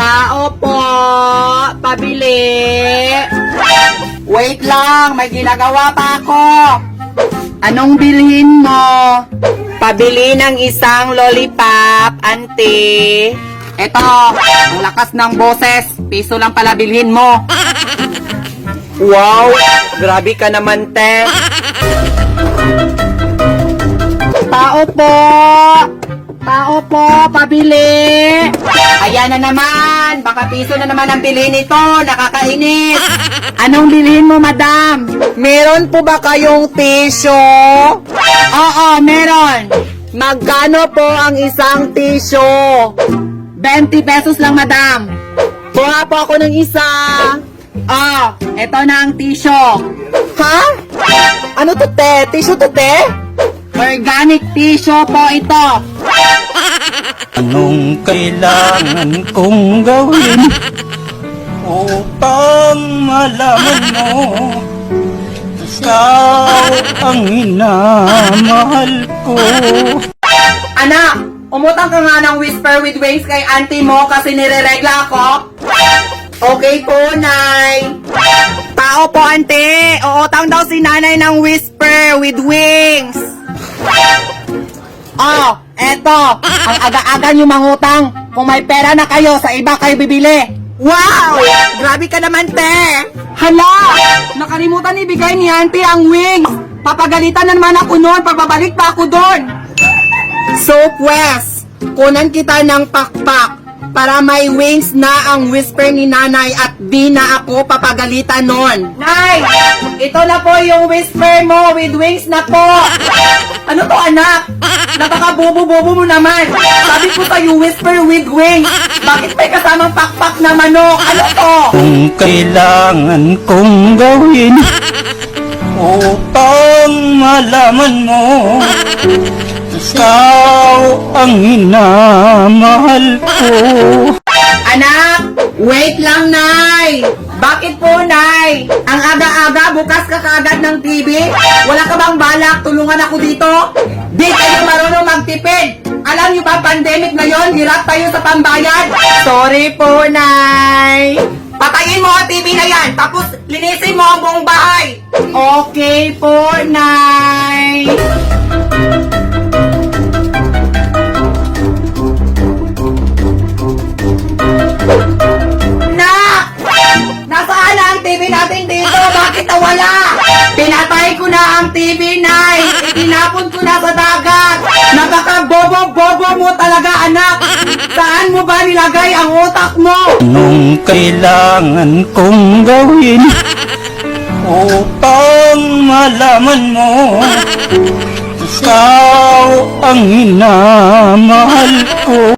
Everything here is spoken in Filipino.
Tao po, pabili. Wait lang, may ginagawa pa ako. Anong bilhin mo? Pabili ng isang lollipop, ante. Eto, ang lakas ng boses. Piso lang pala bilhin mo. Wow, grabe ka naman, te. Tao po! Tao po, pabili! Ayan na naman! Baka piso na naman ang bilhin nito! Nakakainis! Anong bilhin mo, madam? Meron po ba kayong tissue? Oo, meron! Magkano po ang isang tissue? 20 pesos lang, madam! Kuha po ako ng isa! Oh, eto na ang tissue! Ha? Ano to, te? Tissue to, te? Organic tissue po ito. Anong kailangan kong gawin upang malaman mo ikaw ang minamahal ko? Anak, umutang ka nga ng Whisper with Wings kay auntie mo kasi nireregla ako. Okay po, Nay. Tao po, ante. Uutang daw si nanay ng Whisper with Wings. Oh, eto. Ang aga-aga nyo mangutang. Kung may pera na kayo, sa iba kayo bibili. Wow! Grabe ka naman, te. Hala! Nakalimutan ibigay ni auntie ang wings. Papagalitan na naman ako noon. Pababalik pa ako doon. So, Wes, kunan kita ng pakpak para may wings na ang Whisper ni nanay at di na ako papagalitan nun. Nay! Ito na po yung Whisper mo with wings na po. Ano to, anak? Nakakabubo-bubo mo naman. Sabi ko sa'yo, Whisper with wings. Bakit may kasamang pakpak na manok? Ano to? Kung kailangan kong gawin upang malaman mo ikaw ang minamahal ko. Anak, wait lang, Nay. Bakit po, Nay? Ang aga-aga, bukas ka kaagad ng TV? Wala ka bang balak? Tulungan ako dito? Di kayo marunong magtipid. Alam niyo ba, pandemic ngayon, hirap tayo sa pambayad. Sorry po, Nay. Patayin mo ang TV na yan, tapos linisin mo ang buong bahay. Okay po, Nay. Nasaan na ang TV natin dito? Bakit nawala? Pinatay ko na ang TV, Nay. Itinapon ko na sa dagat. Napaka-bobo-bobo mo talaga, anak. Saan mo ba nilagay ang utak mo? Anong kailangan kong gawin upang malaman mo ikaw ang minamahal ko?